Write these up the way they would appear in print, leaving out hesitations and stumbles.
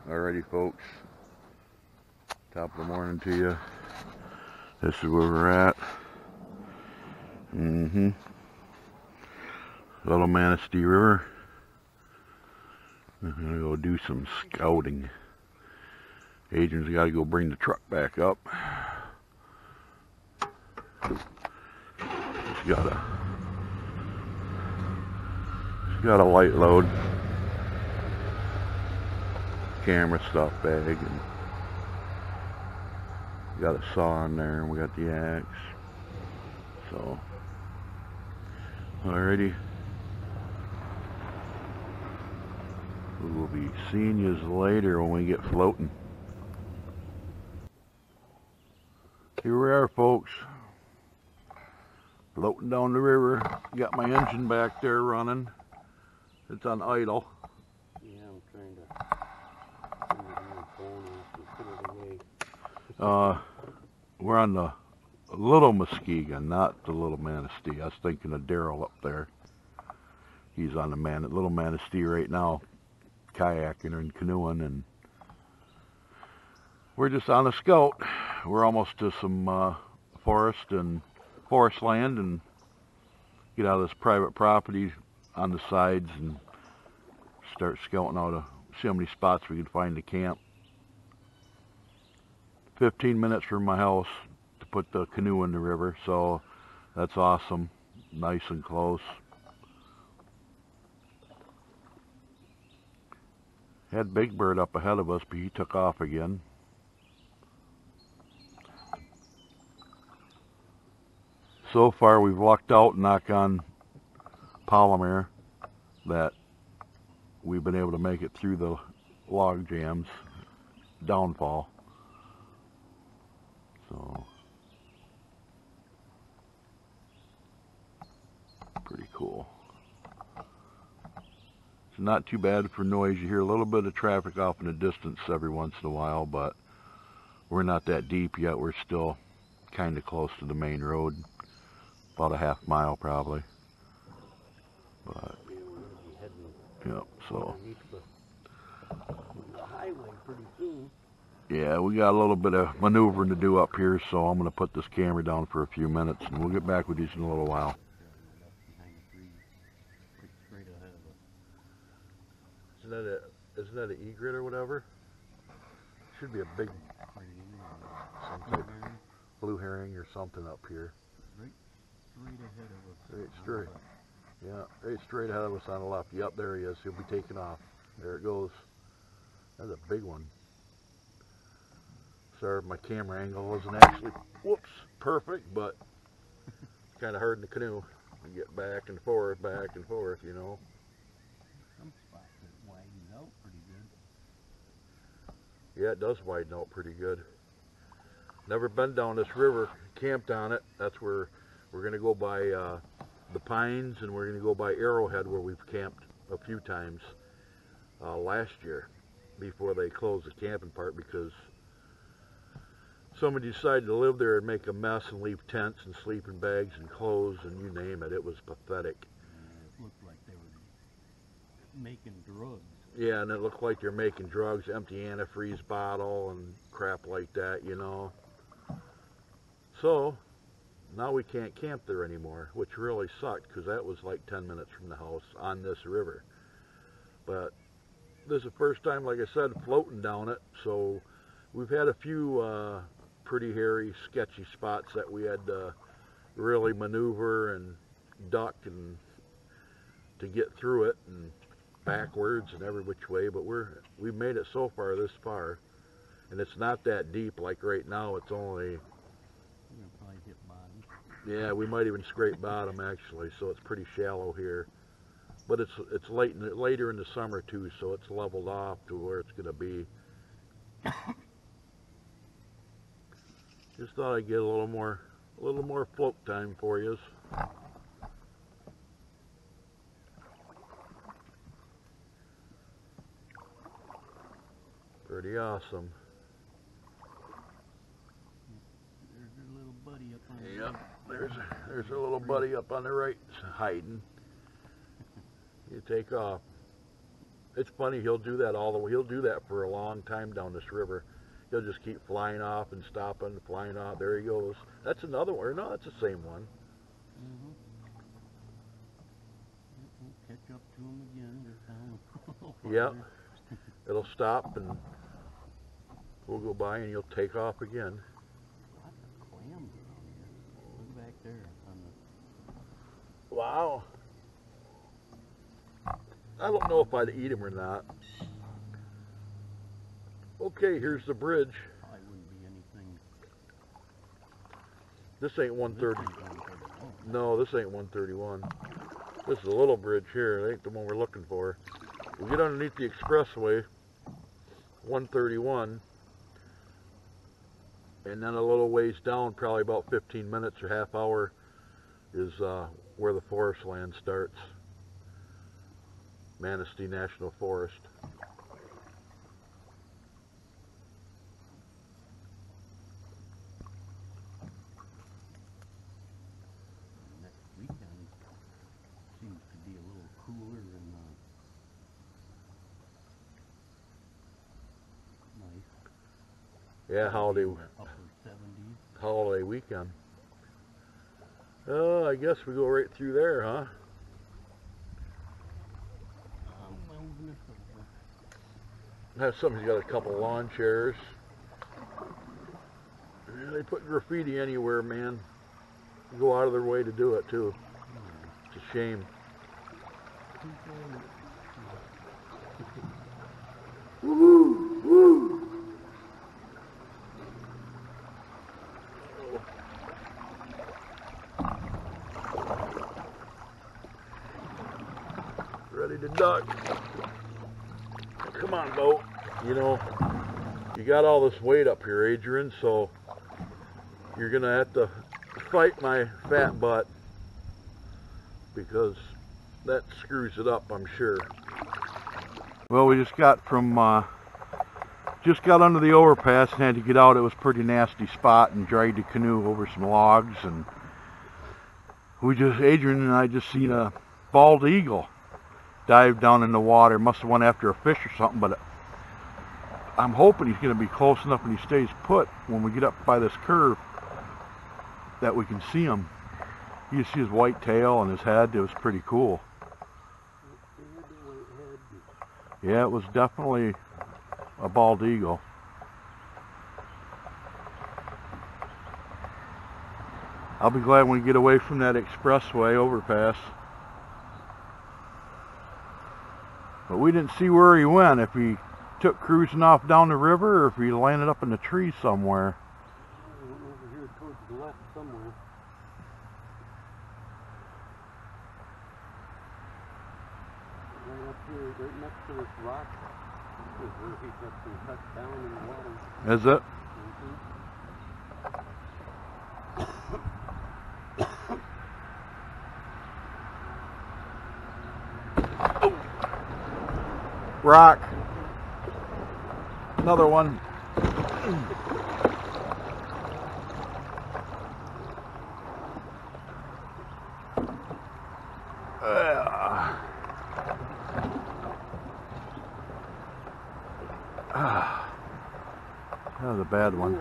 Alrighty folks, top of the morning to you. This is where we're at. Little Manistee River. I'm gonna go do some scouting. Adrian's gotta go bring the truck back up. She's got a light load camera stuff bag, and got a saw in there, and we got the axe. So alrighty, we'll be seeing you later when we get floating. Here we are, folks, floating down the river. Got my engine back there running. It's on idle. Yeah, I'm trying to phone off and put it away. We're on the Little Muskegon, not the Little Manistee. I was thinking of Daryl up there. He's on the Little Manistee right now, kayaking and canoeing, and we're just on a scout. We're almost to some forest land, and get out of this private property on the sides and start scouting out to see how many spots we can find to camp. 15 minutes from my house to put the canoe in the river, so that's awesome. Nice and close. Had Big Bird up ahead of us, but he took off again. So far we've lucked out, knock on polymer, that we've been able to make it through the log jams downfall. So pretty cool. It's not too bad for noise. You hear a little bit of traffic off in the distance every once in a while, but we're not that deep yet. We're still kind of close to the main road, about a half mile probably. But yeah, so the highway pretty soon. Yeah, we got a little bit of maneuvering to do up here, so I'm going to put this camera down for a few minutes, and we'll get back with you in a little while. Isn't that an egret or whatever? Should be a big, some type of blue herring or something up here. Right straight ahead of us. Right straight. Yeah, right straight ahead of us on the left. Yep, there he is. He'll be taking off. There it goes. That's a big one. Sorry, my camera angle wasn't actually, perfect, but it's kind of hard in the canoe. You get back and forth, you know. Some spots that widen out pretty good. Yeah, it does widen out pretty good. Never been down this river, camped on it. That's where we're going to go by the Pines, and we're going to go by Arrowhead, where we've camped a few times last year before they closed the camping part, because somebody decided to live there and make a mess and leave tents and sleeping bags and clothes and you name it. It was pathetic. It looked like they were making drugs. Yeah, and it looked like they're making drugs, empty antifreeze bottle and crap like that, you know. So now we can't camp there anymore, which really sucked, because that was like 10 minutes from the house on this river. But this is the first time, like I said, floating down it, so we've had a few pretty hairy, sketchy spots that we had to really maneuver and duck and to get through it, and backwards and every which way. But we've made it so far this far, and it's not that deep. Like right now, it's only. You'll probably hit bottom. Yeah, we might even scrape bottom actually. So it's pretty shallow here, but it's later in the summer too, so it's leveled off to where it's going to be. Just thought I'd get a little more float time for you. Pretty awesome. There's their little buddy up on the Yep, right. there's a little buddy up on the right hiding. You take off. It's funny, he'll do that all the way. He'll do that for a long time down this river. He'll just keep flying off and stopping, flying off. There he goes. That's another one. Or no, that's the same one. Mm-hmm. We'll catch up to him again. They're down. Yep. It'll stop and we'll go by and you'll take off again. Lots of clams around here. Look back there on the... Wow. I don't know if I'd eat him or not. Okay, here's the bridge. Probably wouldn't be anything... This ain't 130. This ain't 131. No, this ain't 131. This is a little bridge here. It ain't the one we're looking for. We get underneath the expressway, 131, and then a little ways down, probably about 15 minutes or half hour, is where the forest land starts. Manistee National Forest. Next weekend seems to be a little cooler and nice. Yeah, holiday Upper 70s. holiday weekend. Oh, I guess we go right through there, huh? Moving us over. Have somebody's got a couple lawn chairs. Yeah, they put graffiti anywhere, man. They go out of their way to do it too. It's a shame. Woo-hoo! Woo! Ready to duck. Come on, boat. You know, you got all this weight up here, Adrian, so you're gonna have to fight my fat butt because that screws it up, I'm sure. Well, we just got under the overpass and had to get out. It was a pretty nasty spot and dragged the canoe over some logs, and Adrian and I just seen a bald eagle dive down in the water. Must have went after a fish or something, but I'm hoping he's going to be close enough when he stays put when we get up by this curve that we can see him. You can see his white tail and his head. It was pretty cool. Yeah, it was definitely a bald eagle. I'll be glad when we get away from that expressway overpass. But we didn't see where he went, if he took cruising off down the river or if he landed up in the tree somewhere. Over here towards the left somewhere. Right up here, right next to this rock is where he just been cut down in the water. Is it? Rock. Another one. That was a bad one.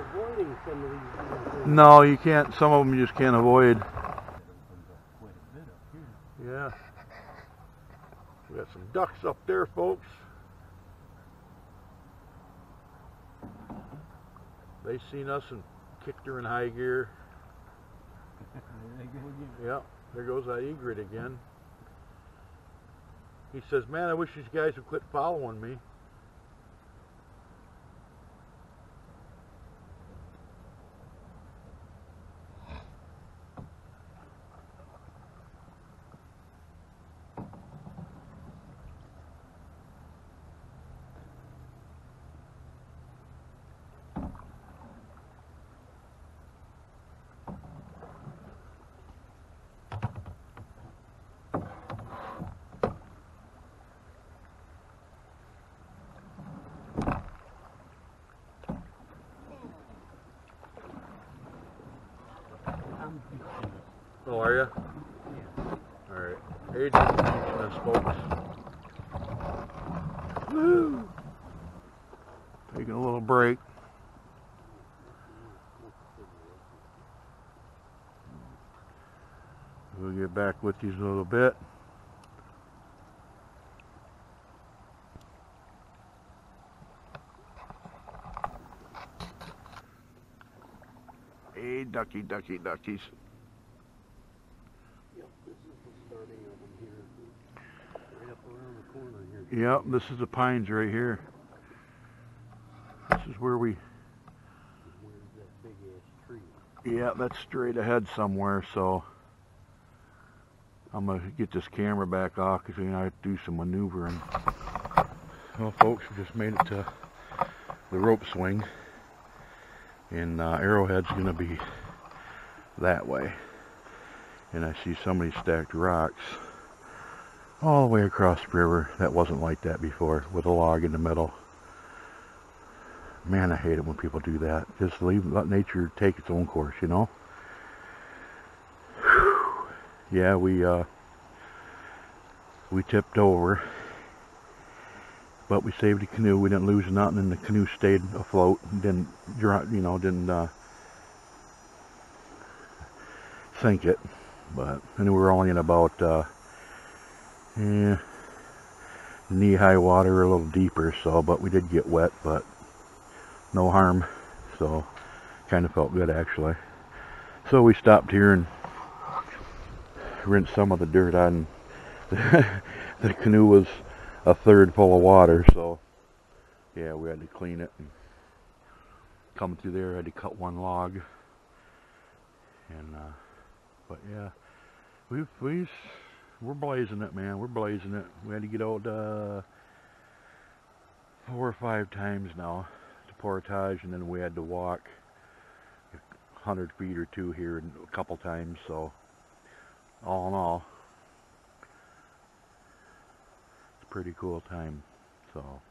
No, you can't. Some of them you just can't avoid. Yeah. We got some ducks up there, folks. They seen us and kicked her in high gear. Yeah, there goes that egret again. He says, man, I wish these guys would quit following me. Oh, are you? Yeah. Alright. Adrian's teaching us, folks. Woo! Taking a little break. We'll get back with you in a little bit. Hey, ducky, ducky, duckies. Yep, this is the starting of them here. Right up around the corner here. Yep, this is the pines right here. This is where we... Where's that big ass tree? Yeah, that's straight ahead somewhere, so... I'm going to get this camera back off because I have to do some maneuvering. Well, folks, we just made it to the rope swing. And Arrowhead's going to be that way. And I see so many stacked rocks all the way across the river. That wasn't like that before, with a log in the middle. Man, I hate it when people do that. Just let nature take its own course, you know? Yeah, we tipped over, but we saved the canoe. We didn't lose nothing, and the canoe stayed afloat. Didn't sink it. But and we were only in about knee-high water, a little deeper. So, but we did get wet, but no harm. So, kind of felt good actually. So we stopped here and rinsed some of the dirt on. The canoe was a third full of water, so yeah, we had to clean it. And coming through there, I had to cut one log. And but yeah, we're blazing it, man. We're blazing it. We had to get out 4 or 5 times now to portage, and then we had to walk 100 feet or 2 here a couple times. So all in all, it's a pretty cool time. So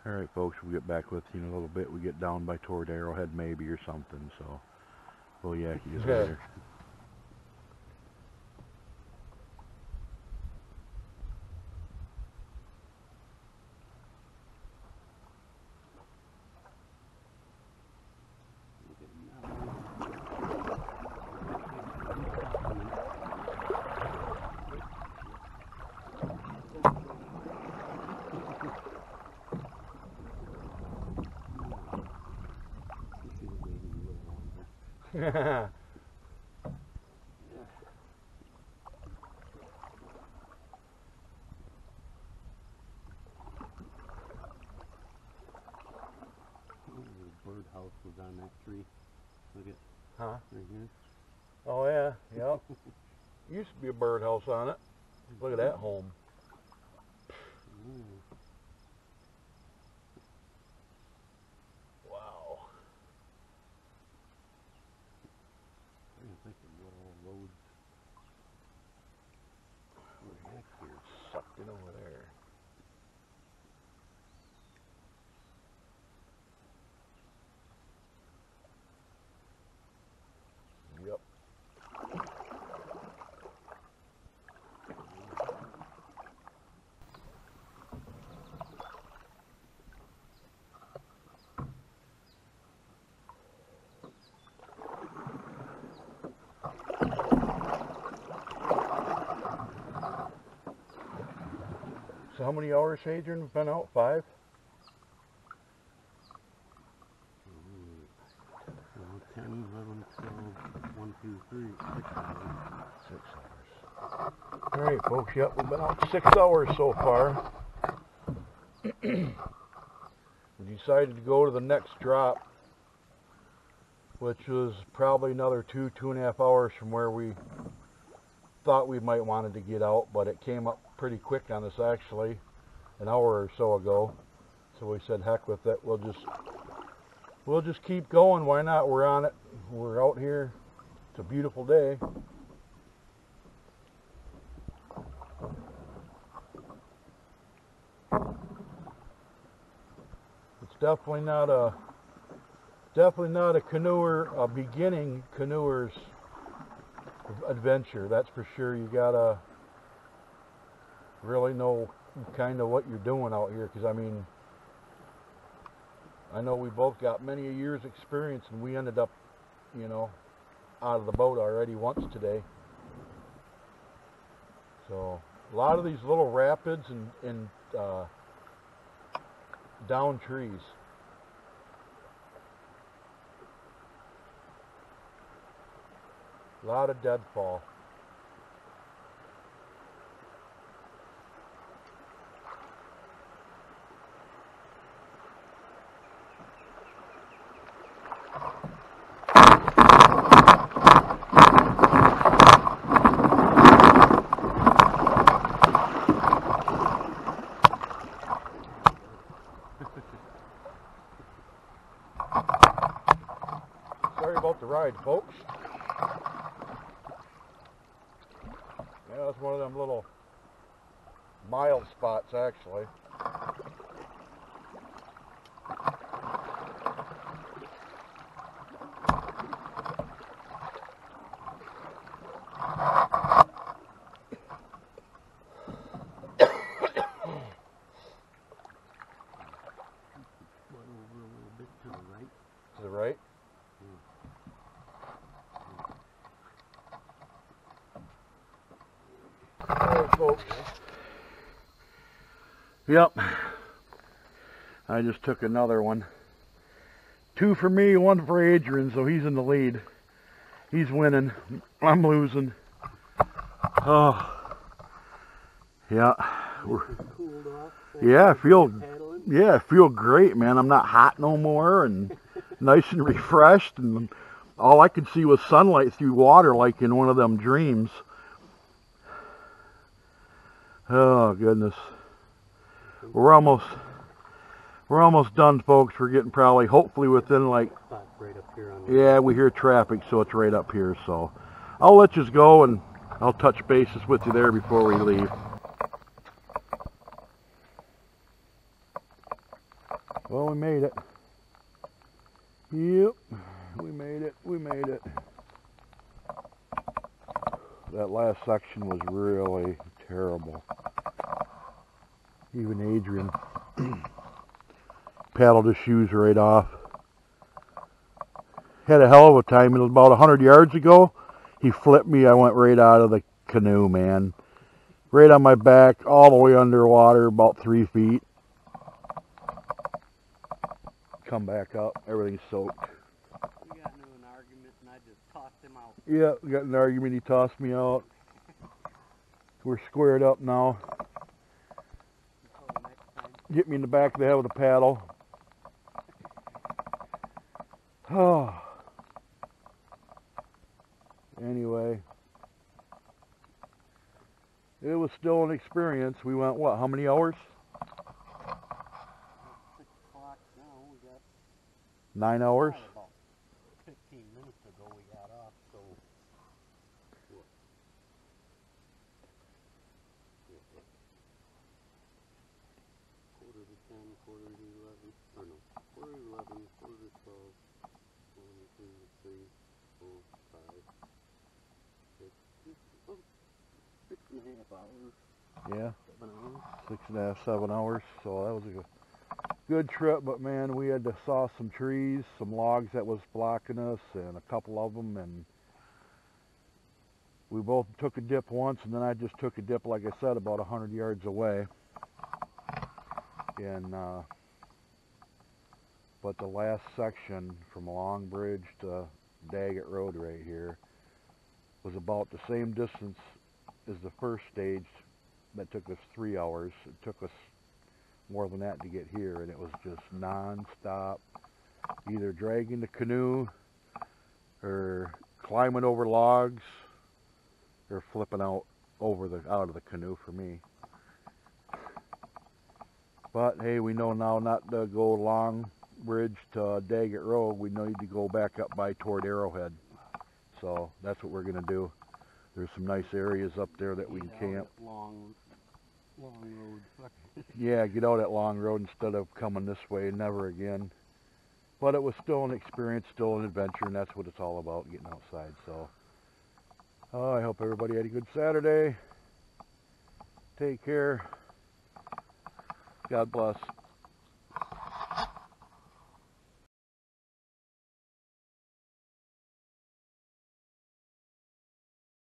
alright folks, we'll get back with you in a little bit. We get down by toward Arrowhead maybe or something, so we'll yak you later. Yeah. Birdhouse was on that tree. Look at Huh? right here. Oh yeah, yep. Used to be a birdhouse on it. Look at that home. Ooh. Wow. I didn't think it would all load. What the heck here? Sucked it over there. Yep. So how many hours, Adrian, have been out? 5? 10, 11, 12, 1, 2, 3, 6 hours. 6 hours. Alright folks, yep, we've been out 6 hours so far. We decided to go to the next drop, which was probably another 2.5 hours from where we thought we might wanted to get out, but it came up pretty quick on us actually, an hour or so ago. So we said heck with it, we'll just keep going, why not? We're on it, we're out here, it's a beautiful day. It's definitely not a canoer, a beginning canoer's adventure, that's for sure. You gotta really know kind of what you're doing out here, because I mean, I know we both got many a year's experience, and we ended up, you know, out of the boat already once today. So a lot of these little rapids and down trees. A lot of deadfall. Sorry about the ride, folks. Yeah, that's one of them little mild spots, actually. To the right? Alright, folks. Yep. I just took another one. 2 for me, 1 for Adrian, so he's in the lead. He's winning. I'm losing. Oh. Yeah. Yeah, I feel great, man. I'm not hot no more, and nice and refreshed, and all I could see was sunlight through water like in one of them dreams. Oh goodness. We're almost done, folks. We're getting probably hopefully within like Right up here on yeah, we hear traffic, so it's right up here, so I'll let you go and I'll touch bases with you there before we leave. Well, we made it. Yep, we made it. We made it. That last section was really terrible. Even Adrian paddled his shoes right off. Had a hell of a time. It was about 100 yards ago. He flipped me. I went right out of the canoe, man. Right on my back, all the way underwater, about 3 feet. Come back up, everything's soaked. We got into an argument and I just tossed him out. Yeah, we got in an argument, he tossed me out. We're squared up now. Until the next time. Hit me in the back of the head with a paddle. Oh. Anyway. It was still an experience. We went, what, how many hours? 6 o'clock now. We got 9 hours? about 15 minutes ago we got off, so what? Quarter to 10, quarter to 11, or no, quarter to 11, quarter to 12, 1, 2, 3, 4, 5, 6, oh, 6.5 hours. Yeah. 7 hours. 6.5, 7 hours. So that was a good trip, but man, we had to saw some trees, some logs that was blocking us, and a couple of them, and we both took a dip once, and then I just took a dip, like I said, about 100 yards away. And but the last section from Long Bridge to Daggett Road right here was about the same distance as the first stage that took us 3 hours. It took us more than that to get here, and it was just non-stop, either dragging the canoe or climbing over logs or flipping out of the canoe for me. But hey, we know now not to go Long Bridge to Daggett Road. We need to go back up by toward Arrowhead. So that's what we're gonna do. There's some nice areas up there that we can camp. Long road. Yeah, get out at Long Road instead of coming this way. Never again. But it was still an experience, still an adventure, and that's what it's all about, getting outside. So I hope everybody had a good Saturday. Take care. God bless.